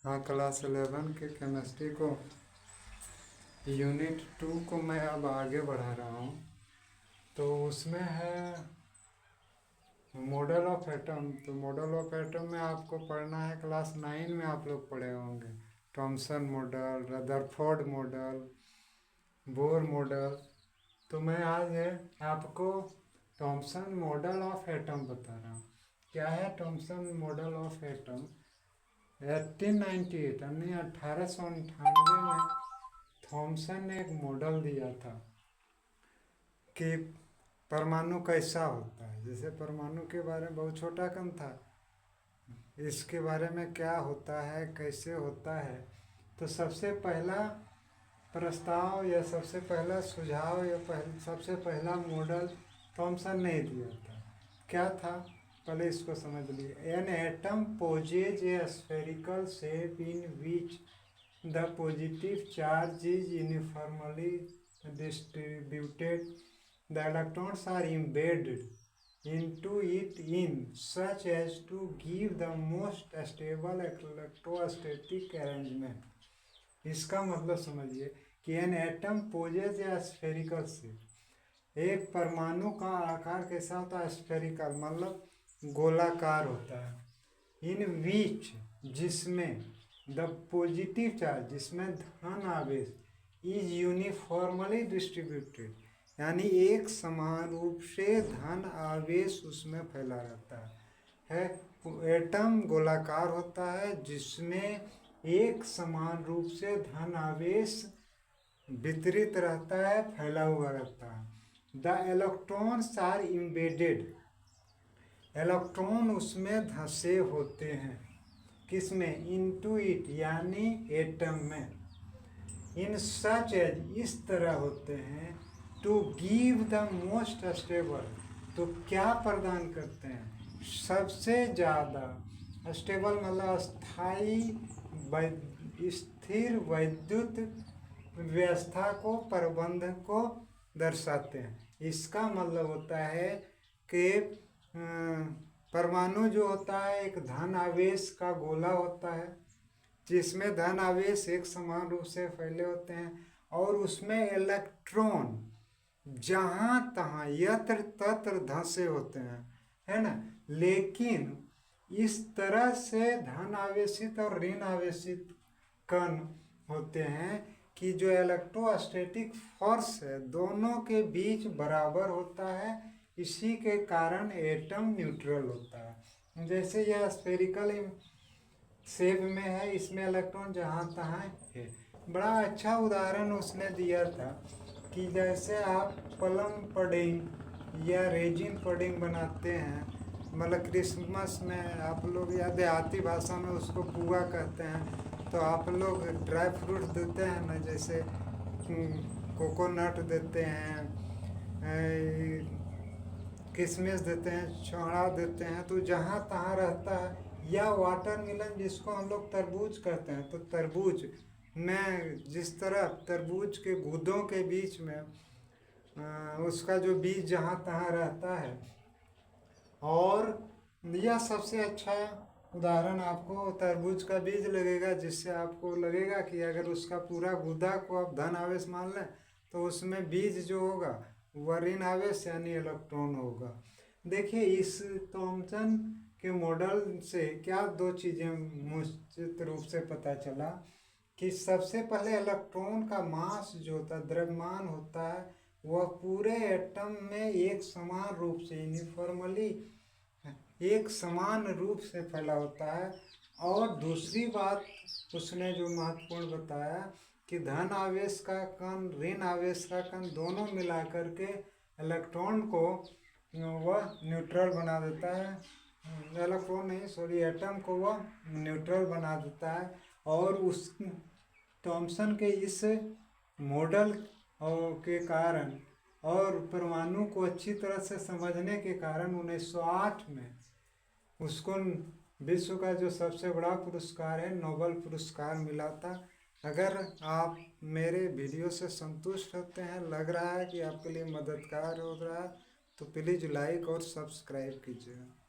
हाँ, क्लास 11 के केमिस्ट्री को यूनिट 2 को मैं अब आगे बढ़ा रहा हूँ। तो उसमें है मॉडल ऑफ एटम। तो मॉडल ऑफ एटम में आपको पढ़ना है, क्लास 9 में आप लोग पढ़े होंगे, Thompson model, Rutherford model, Bohr model. तो मैं आज है आपको थॉमसन मॉडल ऑफ एटम बता रहा हूँ। क्या है थॉमसन मॉडल ऑफ एटम? 1898 यानी 1898 में थॉमसन ने एक मॉडल दिया था कि परमाणु कैसा होता है। जैसे परमाणु के बारे में बहुत छोटा कण था, इसके बारे में क्या होता है, कैसे होता है। तो सबसे पहला प्रस्ताव या सबसे पहला सुझाव या सबसे पहला मॉडल थॉमसन ने दिया था। क्या था, पहले इसको समझ लिए। An atom poses a spherical shape in which the positive charge is uniformly distributed. The electrons are embedded into it in such as to give the most stable electrostatic arrangement. इसका मतलब समझिए कि एन एटम पोजेज या spherical shape. एक परमाणु का आकार कैसा होता है? स्फेरिकल मतलब गोलाकार होता है। इन विच जिसमें द पॉजिटिव चार्ज, जिसमें धन आवेश, इज यूनिफॉर्मली डिस्ट्रीब्यूटेड यानी एक समान रूप से धन आवेश उसमें फैला रहता है। एटम गोलाकार होता है जिसमें एक समान रूप से धन आवेश वितरित रहता है, फैला हुआ रहता है। The electrons are embedded, electron उसमें धंसे होते हैं। किसमें? इनटू इट यानी एटम में। इन सच एज इस तरह होते हैं, to give the most stable, तो क्या प्रदान करते हैं? सबसे ज़्यादा स्टेबल मतलब स्थायी स्थिर वैद्युत व्यवस्था को, प्रबंध को दर्शाते हैं। इसका मतलब होता है कि परमाणु जो होता है एक धन आवेश का गोला होता है जिसमें धन आवेश एक समान रूप से फैले होते हैं और उसमें इलेक्ट्रॉन जहाँ तहाँ यत्र तत्र धंसे होते हैं, है ना। लेकिन इस तरह से धन आवेशित और ऋण आवेशित कण होते हैं कि जो इलेक्ट्रोस्टैटिक फोर्स है दोनों के बीच बराबर होता है। इसी के कारण एटम न्यूट्रल होता है। जैसे यह स्फेरिकल शेप में है, इसमें इलेक्ट्रॉन जहाँ तहाँ है। बड़ा अच्छा उदाहरण उसने दिया था कि जैसे आप प्लम पुडिंग या रेजिन पुडिंग बनाते हैं, मतलब क्रिसमस में आप लोग या देहाती भाषा में उसको पुआ कहते हैं, तो आप लोग ड्राई फ्रूट देते हैं ना, जैसे कोकोनट देते हैं, किशमिश देते हैं, चौड़ा देते हैं, तो जहाँ तहाँ रहता है। या वाटरमेलन जिसको हम लोग तरबूज कहते हैं, तो तरबूज में जिस तरह तरबूज के गूदों के बीच में उसका जो बीज जहाँ तहाँ रहता है। और यह सबसे अच्छा उदाहरण आपको तरबूज का बीज लगेगा, जिससे आपको लगेगा कि अगर उसका पूरा गूदा को आप धन आवेश मान लें तो उसमें बीज जो होगा वह ऋण आवेश यानी इलेक्ट्रॉन होगा। देखिए, इस थॉमसन के मॉडल से क्या दो चीज़ें निश्चित रूप से पता चला कि सबसे पहले इलेक्ट्रॉन का मास जो होता है, द्रव्यमान होता है, वह पूरे एटम में एक समान रूप से यूनिफॉर्मली एक समान रूप से फैला होता है। और दूसरी बात उसने जो महत्वपूर्ण बताया कि धन आवेश का कण, ऋण आवेश का कण दोनों मिला करके इलेक्ट्रॉन को वह न्यूट्रल बना देता है। इलेक्ट्रॉन नहीं, सॉरी, एटम को वह न्यूट्रल बना देता है। और उस थॉमसन के इस मॉडल के कारण और परमाणु को अच्छी तरह से समझने के कारण 1908 में उसको विश्व का जो सबसे बड़ा पुरस्कार है, नोबेल पुरस्कार मिला था। अगर आप मेरे वीडियो से संतुष्ट होते हैं, लग रहा है कि आपके लिए मददगार हो रहा है, तो प्लीज़ लाइक और सब्सक्राइब कीजिएगा।